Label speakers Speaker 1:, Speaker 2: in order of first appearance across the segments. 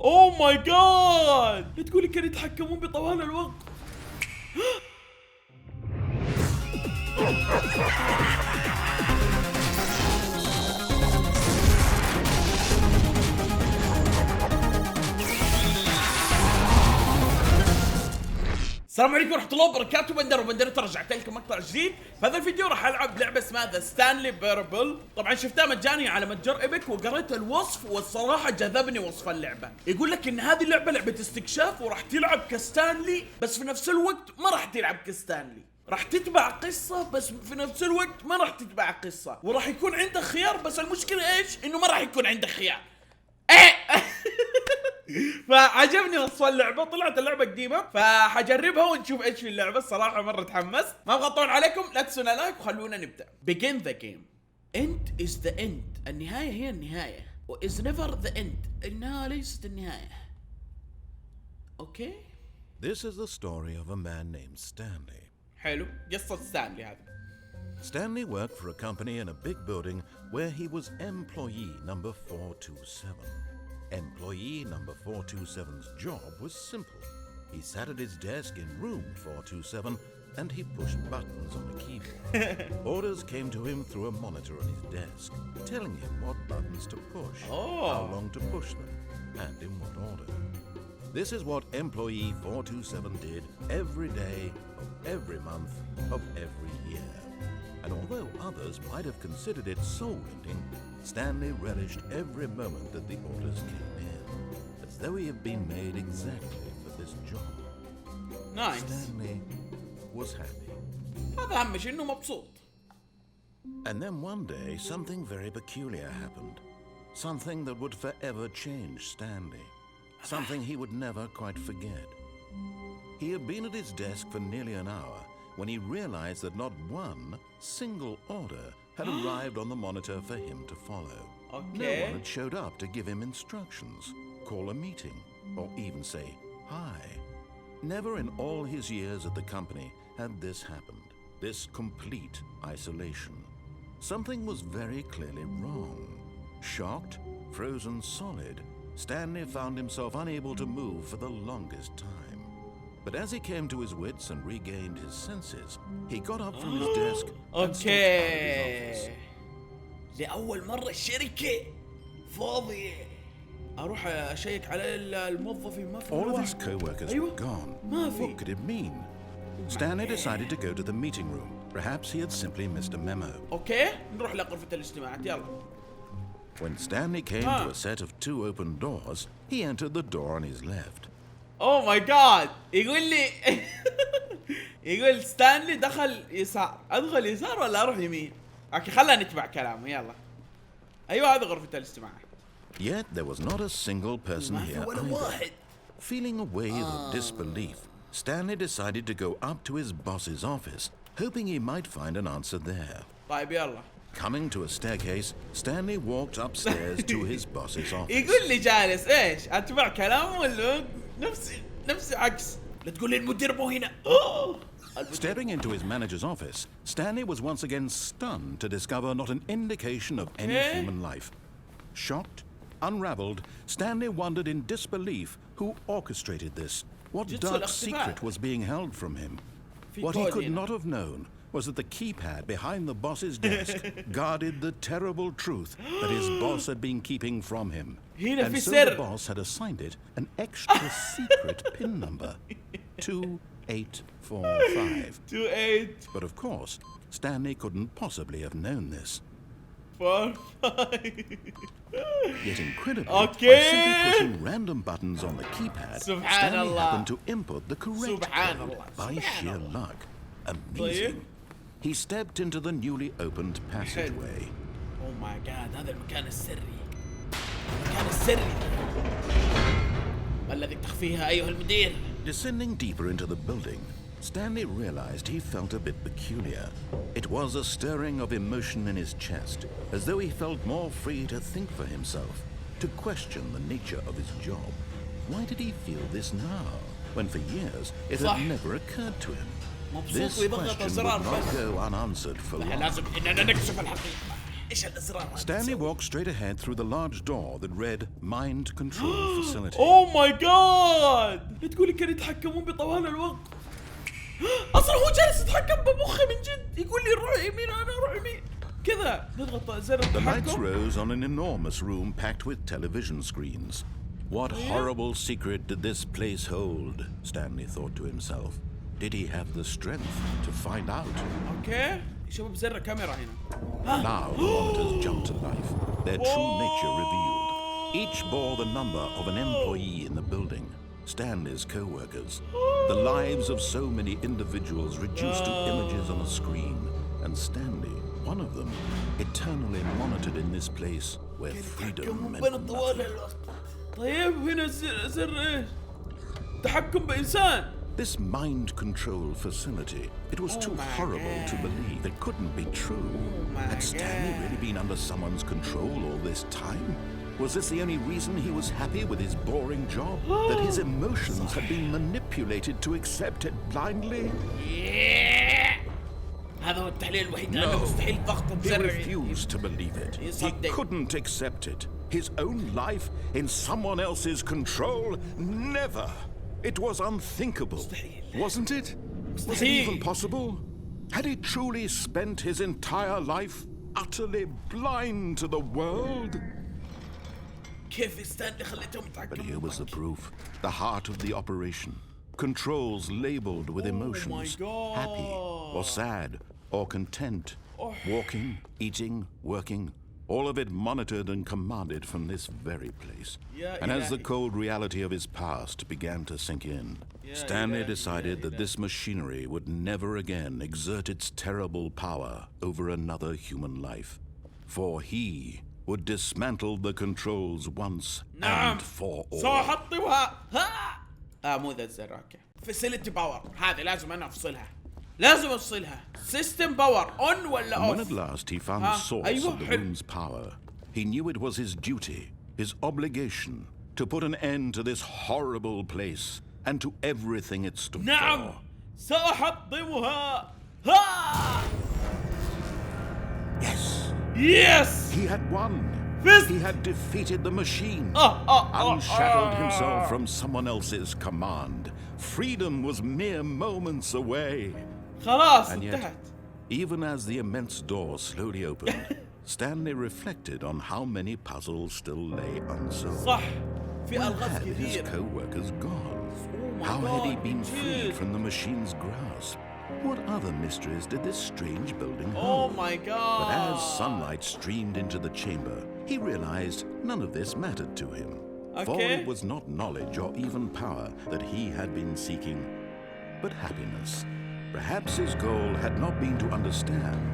Speaker 1: اوه ماي جاد، لا تقولي كانوا يتحكمون بطوال الوقت. السلام عليكم ورحمة الله وبركاته. بندرت رجعت لكم مقطع جديد. في هذا الفيديو راح العب لعبة اسمها ستانلي بيربل. طبعا شفتها مجانية على متجر ايبك وقريت الوصف والصراحة جذبني وصف اللعبة. يقول لك ان هذه اللعبة لعبة استكشاف وراح تلعب كستانلي، بس في نفس الوقت ما راح تلعب كستانلي. راح تتبع قصة بس في نفس الوقت ما راح تتبع قصة، وراح يكون عندك خيار، بس المشكلة ايش؟ انه ما راح يكون عندك خيار. فعجبني وصف اللعبة، طلعت اللعبة قديمة فحجربها ونشوف ايش في اللعبة. الصراحة مرة تحمست. ما ابغى اطول عليكم، لا تنسونا لايك وخلونا نبدأ. Begin the game. End is the end. النهاية هي النهاية، و is never the end. النهاية ليست النهاية. اوكي؟
Speaker 2: This is the story of a man named Stanley.
Speaker 1: حلو، قصة ستانلي هذا.
Speaker 2: Stanley worked for a company in a big building where he was employee number 427. Employee number 427's job was simple. He sat at his desk in room 427 and he pushed buttons on the keyboard. Orders came to him through a monitor on his desk, telling him what buttons to push, how long to push them, and in what order. This is what employee 427 did every day of every month of every year. And although others might have considered it soul-rending, Stanley relished every moment that the orders came in, as though he had been made exactly for this job.
Speaker 1: Nice.
Speaker 2: Stanley was happy.
Speaker 1: هذا أهم شيء إنه مبسوط.
Speaker 2: And then one day something very peculiar happened. Something that would forever change Stanley. Something he would never quite forget. He had been at his desk for nearly an hour when he realized that not one single order had arrived on the monitor for him to follow.
Speaker 1: Okay.
Speaker 2: No one had showed up to give him instructions, call a meeting, or even say hi. Never in all his years at the company had this happened, this complete isolation. Something was very clearly wrong. Shocked, frozen solid, Stanley found himself unable to move for the longest time. But as he came to his wits and regained his senses, he got up from his desk and stepped out of his office.
Speaker 1: لأول مرة الشركة فاضية. أروح أشيك على الموظفين، ما في
Speaker 2: All of
Speaker 1: واحد.
Speaker 2: his co-workers
Speaker 1: أيوة.
Speaker 2: were gone.
Speaker 1: ما في.
Speaker 2: What could it mean? Stanley decided to go to the meeting room. Perhaps he had simply missed a memo.
Speaker 1: أوكي، نروح لغرفة الاجتماعات، يلا.
Speaker 2: When Stanley came to a set of two open doors, he entered the door on his left.
Speaker 1: اوه ماي جاد، يقول لي يقول ستانلي دخل يسار، ادخل يسار ولا اروح يمين؟ اوكي خلينا نتبع كلامه، يلا. ايوه هذه غرفة الاجتماعات.
Speaker 2: Yet there was not a single person
Speaker 1: ما في
Speaker 2: here
Speaker 1: ولا
Speaker 2: either.
Speaker 1: واحد.
Speaker 2: Feeling a wave of disbelief, Stanley decided to go up to his boss's office, hoping he might find an answer there.
Speaker 1: طيب يلا.
Speaker 2: Coming to a staircase, Stanley walked upstairs to his boss's office.
Speaker 1: يقول لي جالس ايش؟ اتبع كلامه ولا نفسي عكس؟ لا تقول لي المدير مو هنا.
Speaker 2: Stepping into his manager's office, Stanley was once again stunned to discover not an indication of any human life. Shocked, unraveled, Stanley wondered in disbelief who orchestrated this. What dark secret was being held from him? What he could not have known was that the keypad behind the boss's desk guarded the terrible truth that his boss had been keeping from him. And so the boss had assigned it an extra secret PIN number, 2845.
Speaker 1: 28.
Speaker 2: But of course, Stanley couldn't possibly have known this.
Speaker 1: 45.
Speaker 2: Yet incredibly,
Speaker 1: Okay.
Speaker 2: by simply pushing random buttons on the keypad,
Speaker 1: Subhan
Speaker 2: Stanley
Speaker 1: Allah.
Speaker 2: happened to input the correct
Speaker 1: Subhan
Speaker 2: code
Speaker 1: Allah.
Speaker 2: by
Speaker 1: Subhan
Speaker 2: sheer
Speaker 1: Allah.
Speaker 2: luck. Amazing. He stepped into the newly opened passageway.
Speaker 1: اوه ماي جاد، هذا المكان السري. المكان السري. ما الذي تخفيها ايها المدير؟
Speaker 2: Descending deeper into the building, Stanley realized he felt a bit peculiar. It was a stirring of emotion in his chest, as though he felt more free to think for himself, to question the nature of his job. Why did he feel this now, when for years it had never occurred to him? This question would not go unanswered for long.
Speaker 1: لازم اننا نكشف الحقيقة. ايش الازرار؟
Speaker 2: Stanley walked straight ahead through the large door that read Mind Control Facility.
Speaker 1: اوه ماي جاد، لا تقولي كانوا يتحكمون بطوال الوقت. اصلا هو جالس يتحكم بمخه من جد، يقول لي روح يمين انا اروح يمين كذا. نضغط زر
Speaker 2: The lights
Speaker 1: التحكم.
Speaker 2: rose on an enormous room packed with television screens. What horrible secret did this place hold? Stanley thought to himself. Did he have the strength to find out?
Speaker 1: اوكي شوفوا بزر الكاميرا هنا.
Speaker 2: Now the monitors jumped to life, their true nature revealed. Each bore the number of an employee in the building, Stanley's co-workers. The lives of so many individuals reduced to images on a screen, and Stanley, one of them, eternally monitored in this place where freedom meant
Speaker 1: طوال
Speaker 2: nothing.
Speaker 1: الوقت. طيب هنا زر ايش؟ تحكم بإنسان.
Speaker 2: This mind control facility, it was too
Speaker 1: my
Speaker 2: horrible to
Speaker 1: God.
Speaker 2: believe. It couldn't be true.
Speaker 1: my
Speaker 2: Had Stanley
Speaker 1: God.
Speaker 2: really been under someone's control all this time? Was this the only reason he was happy with his boring job? That his emotions had been manipulated to accept it blindly?
Speaker 1: هذا هو التحليل الوحيد لأنه مستحيل ضغط
Speaker 2: He
Speaker 1: بزر.
Speaker 2: refused to believe it. He
Speaker 1: يصدق.
Speaker 2: couldn't accept it. His own life in someone else's control? Never. It was unthinkable. Wasn't it? Was it even possible? Had he truly spent his entire life utterly blind to the world?
Speaker 1: كيف ستانلي خليتهم
Speaker 2: But
Speaker 1: يتحكموا
Speaker 2: here was the
Speaker 1: بك؟
Speaker 2: proof. The heart of the operation. Controls labeled with emotions.
Speaker 1: God.
Speaker 2: Happy or sad or content. Walking, eating, working. All of it monitored and commanded from this very place. And as the cold reality of his past began to sink in, Stanley decided that this machinery would never again exert its terrible power over another human life. For he would dismantle the controls once and for all.
Speaker 1: سأحطمها. ها مو ذا الزر. اوكي فاسيلتي باور، هذه لازم انا افصلها، لازم افصلها. سيستم باور اون ولا
Speaker 2: And when
Speaker 1: اوف؟
Speaker 2: at last he found the source of the room's power, he knew it was his duty, his obligation, to put an end to this horrible place and to everything it stood
Speaker 1: نعم
Speaker 2: for.
Speaker 1: سأحطمها. ها
Speaker 2: Yes,
Speaker 1: يس.
Speaker 2: he had won.
Speaker 1: Fist.
Speaker 2: He had defeated the machine,
Speaker 1: oh,
Speaker 2: unshackled himself from someone else's command. Freedom was mere moments away.
Speaker 1: خلاص
Speaker 2: And yet,
Speaker 1: انتهت.
Speaker 2: even as the immense door slowly opened, Stanley reflected on how many puzzles still lay unsolved.
Speaker 1: صح في
Speaker 2: Where
Speaker 1: الغاز
Speaker 2: had his
Speaker 1: كثير.
Speaker 2: co-workers gone?
Speaker 1: Oh my
Speaker 2: How had he
Speaker 1: God,
Speaker 2: been
Speaker 1: dude.
Speaker 2: freed from the machine's grasp? What other mysteries did this strange building hold?
Speaker 1: Oh my God.
Speaker 2: But as sunlight streamed into the chamber, he realized none of this mattered to him. For
Speaker 1: Okay.
Speaker 2: it was not knowledge or even power that he had been seeking, but happiness. Perhaps his goal had not been to understand,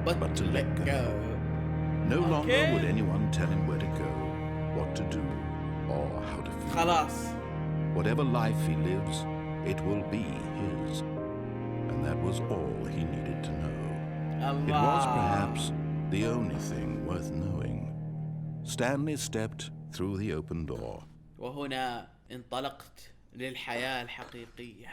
Speaker 2: but to let go. No longer would anyone tell him where to go, what to do, or how to feel.
Speaker 1: خلاص.
Speaker 2: Whatever life he lives, it will be his. And that was all he needed to know. It was perhaps the only thing worth knowing. Stanley stepped through the open door.
Speaker 1: وهنا انطلقت للحياة الحقيقية.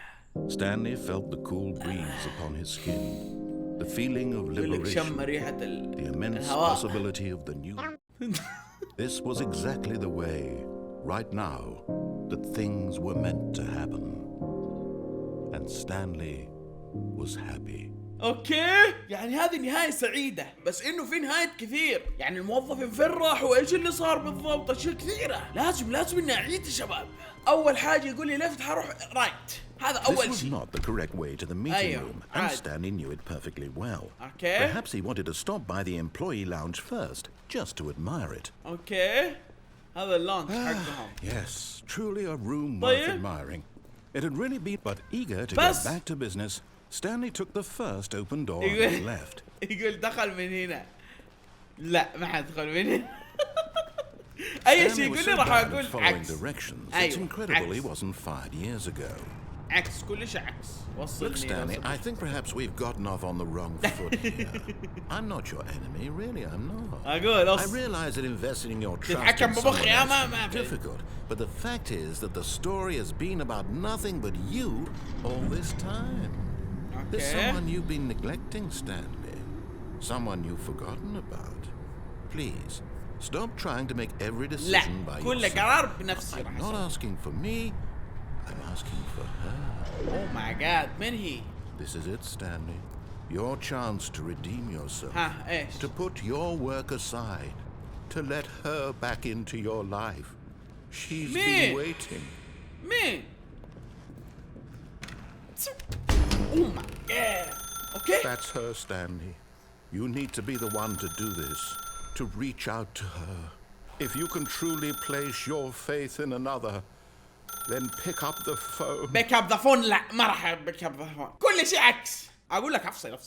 Speaker 2: Stanley felt the cool breeze upon his skin, the feeling of liberation,
Speaker 1: شم ريحة
Speaker 2: the immense
Speaker 1: الهواء.
Speaker 2: possibility of the new. This was exactly the way, right now, that things were meant to happen. And Stanley was happy.
Speaker 1: اوكي يعني هذه نهاية سعيدة، بس انه في نهاية كثير، يعني الموظف يفرح وايش اللي صار بالضبط، اشياء كثيرة. لازم اني اعيد يا شباب. اول حاجة يقول لي ليفت حروح رايت، هذا
Speaker 2: This
Speaker 1: اول
Speaker 2: was
Speaker 1: شيء.
Speaker 2: not the correct way to the meeting room, and Stanley knew it perfectly well.
Speaker 1: Okay.
Speaker 2: Perhaps he wanted to stop by the employee lounge first, just to admire it.
Speaker 1: اوكي هذا اللانش حقهم.
Speaker 2: Yes, truly a room
Speaker 1: طيب.
Speaker 2: worth admiring. It had really been, but eager to
Speaker 1: بس.
Speaker 2: get back to business, Stanley took the first open door
Speaker 1: يقول-
Speaker 2: and left.
Speaker 1: يقول دخل من هنا. لا ما حدخل من هنا. اي شيء
Speaker 2: Stanley
Speaker 1: يقول
Speaker 2: was
Speaker 1: لي
Speaker 2: so
Speaker 1: راح
Speaker 2: bad at
Speaker 1: اقول
Speaker 2: following
Speaker 1: عكس.
Speaker 2: directions. It's
Speaker 1: أيوة،
Speaker 2: incredible he
Speaker 1: عكس.
Speaker 2: wasn't fired years ago.
Speaker 1: عكس كل شيء عكس.
Speaker 2: Look,
Speaker 1: وصلني
Speaker 2: Stanley,
Speaker 1: وصلني.
Speaker 2: I think perhaps we've gotten off on the wrong foot here. I'm not your enemy, really, I'm not.
Speaker 1: اقول
Speaker 2: I realize that investing in your trust
Speaker 1: تتحكم
Speaker 2: in someone
Speaker 1: بمخي يا
Speaker 2: else
Speaker 1: ما
Speaker 2: is
Speaker 1: في.
Speaker 2: difficult, but the fact is that the story has been about nothing but you all this time. There's
Speaker 1: Okay.
Speaker 2: someone you've been neglecting, Stanley. Someone you've forgotten about. Please, stop trying to make every
Speaker 1: لا
Speaker 2: decision by
Speaker 1: كل
Speaker 2: yourself.
Speaker 1: قرار بنفسي راح
Speaker 2: I'm not
Speaker 1: اسوي.
Speaker 2: asking for me, I'm asking for her.
Speaker 1: اوه ماي جاد من هي؟
Speaker 2: This is it, Stanley. Your chance to redeem yourself.
Speaker 1: ها ايش؟
Speaker 2: To put your work aside. To let her back into your life. She's been waiting.
Speaker 1: مين؟ اوه ماي جاد. اوكي.
Speaker 2: That's her, Stanley. You need to be the one to do this. To reach out to her. If you can truly place your faith in another, then pick up the phone.
Speaker 1: بيك اب ذا فون. لا ما راح بيك اب ذا فون. كل شيء عكس. اقول لك افصل.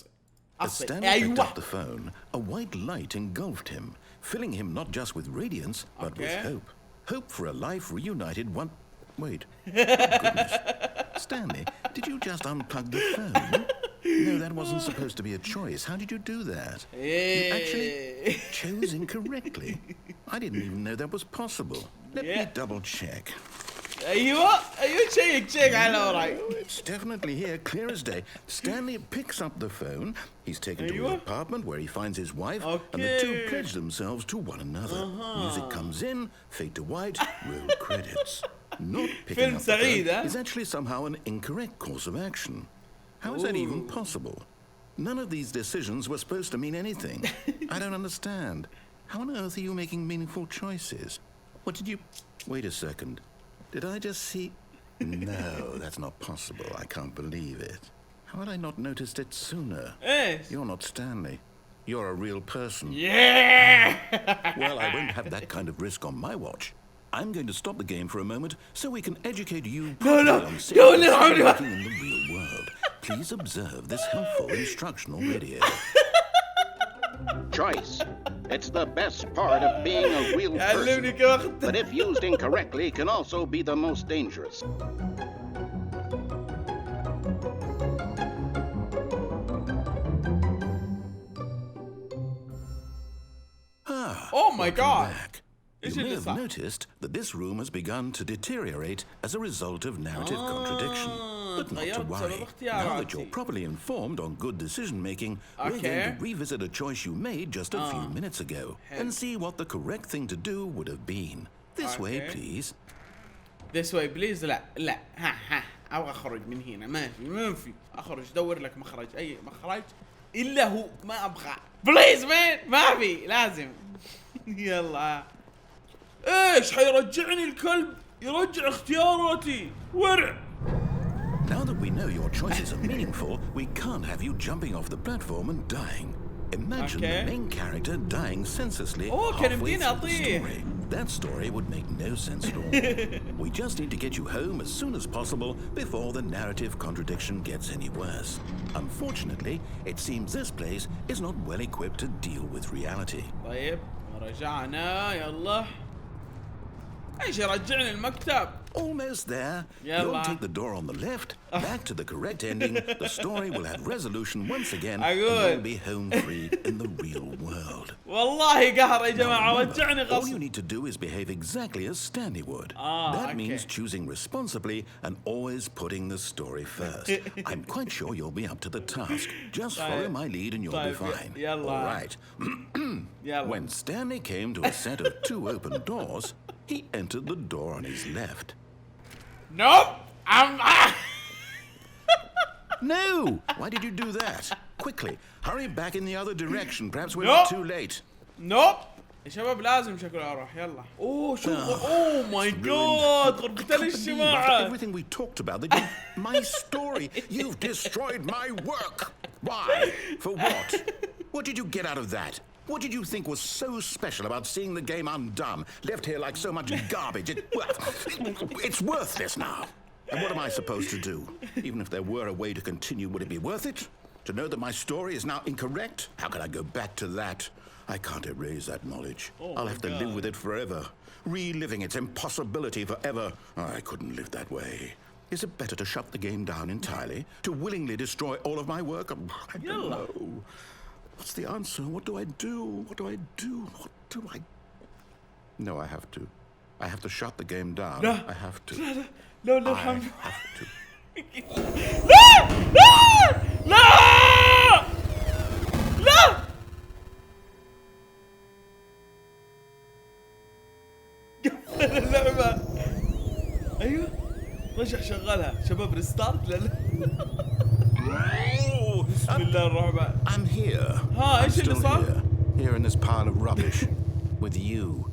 Speaker 2: As Stanley picked up the phone, a white light engulfed him, filling him not just with radiance, but with hope. Hope for a life reunited one... Wait. Goodness. Stanley, did you just unplug the phone? No, that wasn't supposed to be a choice. How did you do that? You actually chose incorrectly. I didn't even know that was possible. Let me double check.
Speaker 1: ايوه شيك على وراي.
Speaker 2: It's definitely here, clear as day. Stanley picks up the phone. He's taken to his apartment where he finds his wife, and the two pledge themselves to one another. Music comes in, fade to white, roll credits. Not picking up the phone is actually somehow an incorrect course of action. How is that even possible? None of these decisions were supposed to mean anything. I don't understand. How on earth are you making meaningful choices? What did you... Wait a second. Did I just see... No, that's not possible. I can't believe it. How had I not noticed it sooner? You're not Stanley. You're a real person.
Speaker 1: Yeah!
Speaker 2: Well, I won't have that kind of risk on my watch. I'm going to stop the game for a moment so we can educate you on safe working in the real world. Please observe this helpful instructional video.
Speaker 3: Choice. It's the best part of being a real person. But if used incorrectly, can also be the most dangerous.
Speaker 1: Oh my God.
Speaker 2: Back. You may have noticed that this room has begun to deteriorate as a result of narrative contradiction. But not to worry. Now that you're properly informed on good decision-making, we're going to revisit a choice you made just a few minutes ago and see what the correct thing to do would have been. This way, please.
Speaker 1: This way, please. لا ها أبغى أخرج من هنا. ما في أخرج. دور لك مخرج. أي مخرج إلا هو. ما أبغى. بليز مان. ما في. لازم. يلا. ايش حيرجعني الكلب؟ يرجع اختياراتي. ورع.
Speaker 2: Now that we know your choices are meaningful, we can't have you jumping off the platform and dying. Imagine the main character dying senselessly halfway through the story. That story would make no sense at all. We just need to get you home as soon as possible before the narrative contradiction gets any worse. Unfortunately, it seems this place is not well equipped to deal with reality.
Speaker 1: طيب رجعنا يلا. ايش يرجعني المكتب؟
Speaker 2: Almost there. You'll take the door on the left, back to the correct ending. The story will have resolution once again, and you'll be home free in the real world.
Speaker 1: والله قهر يا جماعة رجعني غصب.
Speaker 2: All you need to do is behave exactly as Stanley would. That means choosing responsibly and always putting the story first. I'm quite sure you'll be up to the task. Just follow my lead and you'll be fine. All right. When Stanley came to a set of two open doors, he entered the door on his left.
Speaker 1: Nope.
Speaker 2: No! Why did you do that? Quickly, hurry back in the other direction. Perhaps we're not too late.
Speaker 1: Nope. يا شباب لازم شكرا اروح يلا. اوه شوف. اوه ماي جاد غرفة الاجتماع.
Speaker 2: Everything we talked about, my story. You've destroyed my work. Why? For what? What did you get out of that? What did you think was so special about seeing the game undone, left here like so much garbage? It's worthless now. And what am I supposed to do? Even if there were a way to continue, would it be worth it? To know that my story is now incorrect? How can I go back to that? I can't erase that knowledge. I'll have to live with it forever, reliving its impossibility forever. I couldn't live that way. Is it better to shut the game down entirely? To willingly destroy all of my work? I don't know. What's the answer? What do I do? What do I do? What do I... No, I have to. I have to shut the game down.
Speaker 1: No.
Speaker 2: I have to.
Speaker 1: No,
Speaker 2: I have to.
Speaker 1: لا لا ايوه رجع شغلها شباب ريستارت لا بسم الله الرحمن.
Speaker 2: I'm here.
Speaker 1: ها ايش اللي صار؟
Speaker 2: Here in this pile of rubbish with you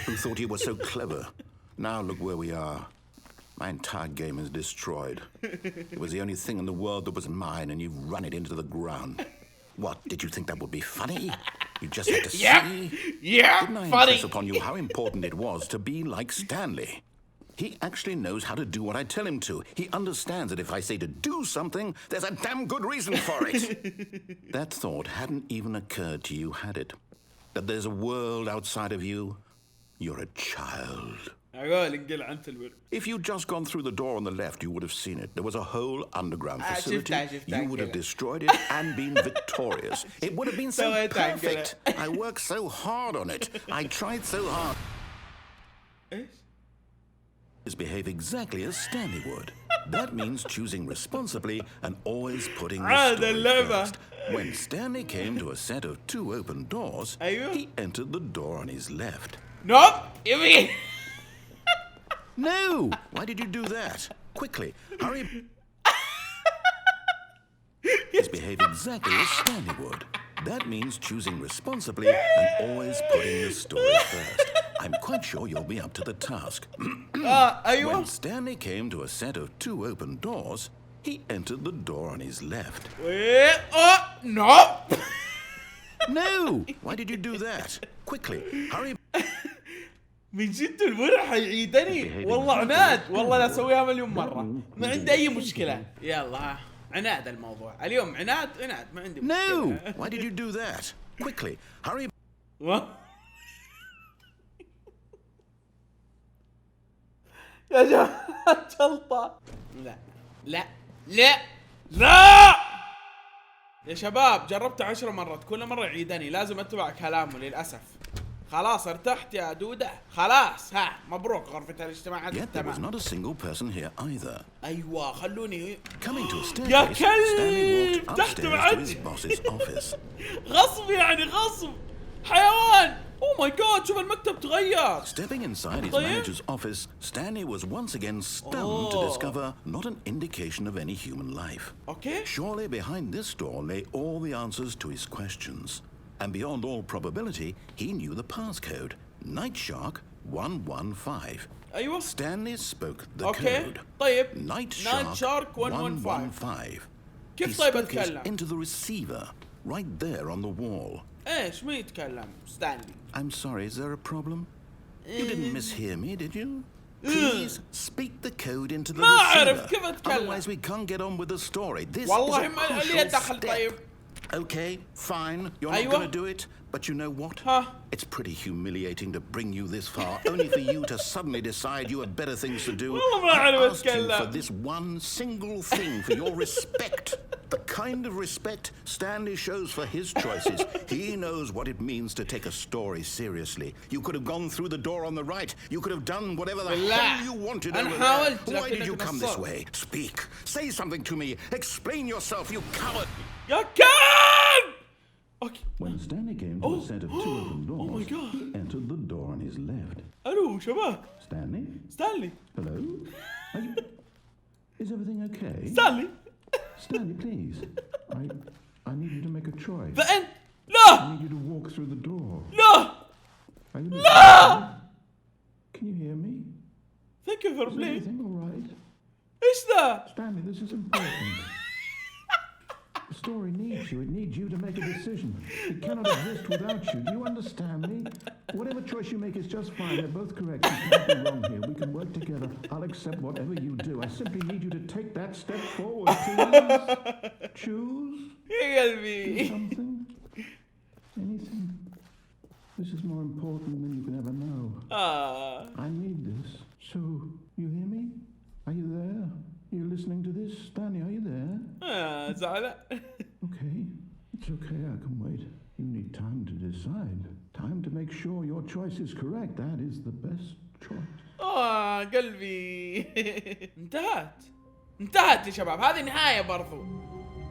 Speaker 2: who thought you were so clever. Now look where we are. My entire game is destroyed. It was the only thing in the world that was mine, and you've run it into the ground. What, did you think that would be funny? You just had to see?
Speaker 1: Yeah,
Speaker 2: Didn't I
Speaker 1: funny.
Speaker 2: impress upon you how important it was to be like Stanley? He actually knows how to do what I tell him to. He understands that if I say to do something, there's a damn good reason for it. That thought hadn't even occurred to you, had it? That there's a world outside of you? You're a child. If you'd just gone through the door on the left, you would have seen it. There was a whole underground facility. You would have destroyed it and been victorious. It would have been so perfect. I worked so hard on it. I tried so hard. Behave exactly as Stanley would. That means choosing responsibly and always putting the story first. When Stanley came to a set of 2 open doors, he entered the door on his left.
Speaker 1: Nope, you mean?
Speaker 2: No! Why did you do that? Quickly, hurry. Behave exactly as Stanley would. That means choosing responsibly and always putting the story first. I'm quite sure you'll be up to the task. When Stanley came to a set of 2 open doors, he entered the door on his left.
Speaker 1: No!
Speaker 2: No! Why did you do that? Quickly, hurry.
Speaker 1: من جد المرة حيعيدني والله عناد والله لا اسويها مليون مرة ما عندي اي مشكلة يلا عناد الموضوع اليوم عناد ما عندي مشكلة.
Speaker 2: No! Why did you do that? Quickly, hurry.
Speaker 1: يا جماعة جلطة لا يا شباب جربت 10 مرات كل مرة يعيدني لازم اتبع كلامه للأسف. خلاص ارتحت يا دودة خلاص ها مبروك غرفة الاجتماعات
Speaker 2: Yet there was not a single person here either.
Speaker 1: ايوه خلوني
Speaker 2: Coming to a staircase,
Speaker 1: يا
Speaker 2: Stanley
Speaker 1: كلب
Speaker 2: walked
Speaker 1: تحت
Speaker 2: upstairs to
Speaker 1: معدي
Speaker 2: his boss's office.
Speaker 1: غصب يعني غصب حيوان. اوه ماي جاد شوف المكتب تغير.
Speaker 2: Stepping inside his manager's office, Stanley was once again stunned to discover not an indication of any human life.
Speaker 1: Okay.
Speaker 2: Surely behind this door lay all the answers to his questions. And beyond all probability, he knew the passcode. Night Shark 115.
Speaker 1: أيوة.
Speaker 2: Stanley spoke the
Speaker 1: code. طيب. Night Shark 115. كيف طيب أتكلم؟
Speaker 2: Into the receiver, right there on the wall.
Speaker 1: إيش مين يتكلم؟ ستانلي.
Speaker 2: I'm sorry, is there a problem? You didn't mishear me, did you? Please speak the code into the
Speaker 1: ما
Speaker 2: receiver.
Speaker 1: أعرف كيف أتكلم.
Speaker 2: Otherwise we can't get on with the story. This
Speaker 1: والله
Speaker 2: is a
Speaker 1: ما اللي
Speaker 2: crucial
Speaker 1: يدخل
Speaker 2: step.
Speaker 1: طيب.
Speaker 2: Okay, fine. You're not going to do it. But you know what? It's pretty humiliating to bring you this far, only for you to suddenly decide you have better things to do. I asked you for this one single thing, for your respect. The kind of respect Stanley shows for his choices. He knows what it means to take a story seriously. You could have gone through the door on the right. You could have done whatever the hell you wanted over there. Why did you come this way? Speak. Say something to me. Explain yourself, you coward.
Speaker 1: You can! Okay.
Speaker 2: When Stanley came to a set of 2 open doors, he entered the door on his left.
Speaker 1: Hello, شباب.
Speaker 2: Stanley? Hello? Is everything okay? Stanley, please. I need you to make a choice.
Speaker 1: The end. No!
Speaker 2: I need you to walk through the door.
Speaker 1: No!
Speaker 2: Are you
Speaker 1: No!
Speaker 2: Can you hear me?
Speaker 1: Thank you for
Speaker 2: Is
Speaker 1: playing.
Speaker 2: everything all right?
Speaker 1: إيش ذا؟
Speaker 2: Stanley, this is important. The story needs you. It needs you to make a decision. It cannot exist without you. Do you understand me? Whatever choice you make is just fine. They're both correct. You can't be wrong here. We can work together. I'll accept whatever you do. I simply need you to take that step forward. Please choose. Do something. Anything. This is more important than you can ever know. I need this. So, you hear me? Are you there? Are you listening to this? Stanley, are you there?
Speaker 1: زعلان.
Speaker 2: Okay. It's okay, I can wait. You need time to decide. Time to make sure your choice is correct. That is the best choice.
Speaker 1: قلبي. انتهت يا شباب هذه نهاية برضو.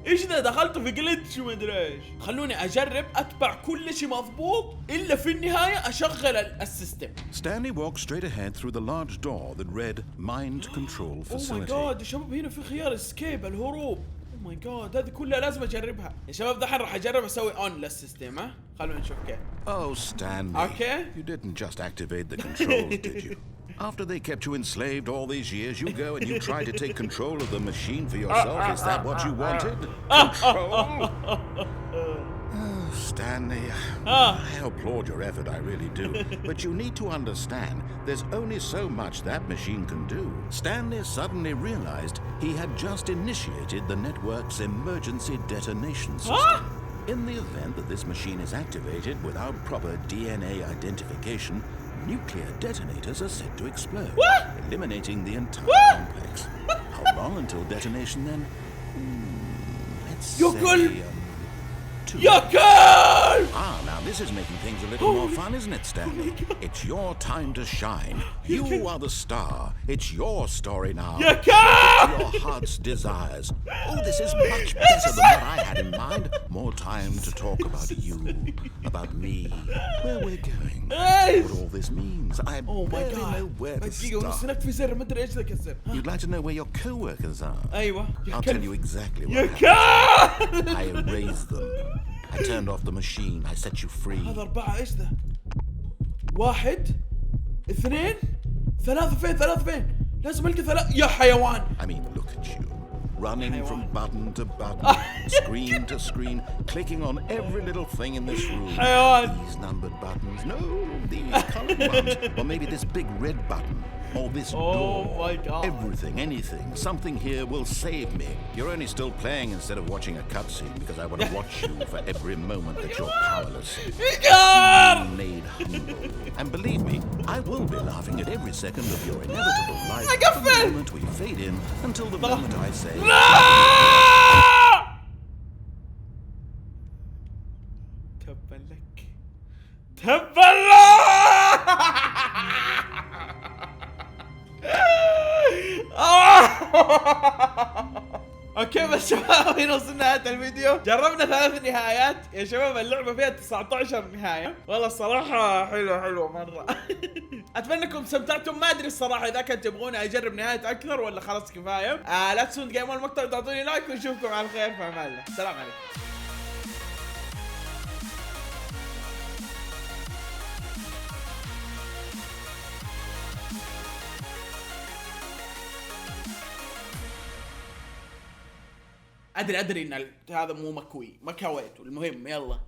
Speaker 1: ايش ذا دخلت في جلتش ومدري ايش. خلوني اجرب اتبع كل شيء مضبوط الا في النهايه اشغل السيستم.
Speaker 2: Stanley walked straight ahead through the large door that read Mind Control
Speaker 1: اوه ماي
Speaker 2: Facility.
Speaker 1: جاد يا شباب، هنا في خيار اسكيب الهروب. اوه ماي جاد هذه كلها لازم اجربها يا شباب. دحين راح اجرب اسوي اون للسيستم. ها خلونا نشوف كيف.
Speaker 2: Oh, Stanley.
Speaker 1: Okay.
Speaker 2: You didn't just activate the controls, did you? After they kept you enslaved all these years, you go and you try to take control of the machine for yourself. Is that what you wanted? Control? Oh, Stanley. I applaud your effort, I really do. But you need to understand, there's only so much that machine can do. Stanley suddenly realized he had just initiated the network's emergency detonation system. In the event that this machine is activated without proper DNA identification, nuclear detonators are set to explode, eliminating the entire complex. How long until detonation then? Let's say...
Speaker 1: يا كلب!
Speaker 2: Now this is making things a little more fun, isn't it, Stanley? It's your time to shine. You are the star. It's your story now.
Speaker 1: يا كلب!
Speaker 2: Your heart's desires. Oh, this is much better than what I had in mind. More time to talk about you, about me, where we're going, what all this means. I barely know where to start.
Speaker 1: في زر ما ادري ايش ذاك الزر.
Speaker 2: You'd like to know where your co-workers are?
Speaker 1: ايوه.
Speaker 2: I'll tell you exactly what
Speaker 1: يا
Speaker 2: happened.
Speaker 1: كلب!
Speaker 2: I erased them. I turned off the machine. I set you free.
Speaker 1: هذا 4 ايش ذا؟ 1 2 3 فين؟ لازم القى 3 يا حيوان.
Speaker 2: I mean, look at you. Running from button to button, screen to screen, clicking on every little thing in this room.
Speaker 1: حيوان.
Speaker 2: These numbered buttons. No, these colored ones. Or maybe this big red button. Or this door.
Speaker 1: my God.
Speaker 2: Everything, anything. Something here will save me. You're only still playing instead of watching a cutscene because I want to watch you for every moment that you're powerless. Being made humble. And believe me, I will be laughing at every second of your inevitable life from the moment we fade in until the moment I say...
Speaker 1: تبا لك تبا لك. اوكي بس شباب هنا وصلنا نهاية الفيديو. جربنا 3 نهايات يا شباب، اللعبة فيها 19 نهاية. والله الصراحة حلوة مرة. اتمنى انكم استمتعتم. ما ادري الصراحة اذا كنتم تبغون اجرب نهاية اكثر ولا خلاص كفاية. لا تنسون تقيمون المقطع وتعطوني لايك، ونشوفكم على خير في امان الله. السلام عليكم. ادري ان هذا مو مكوي، ما كويته. المهم يلا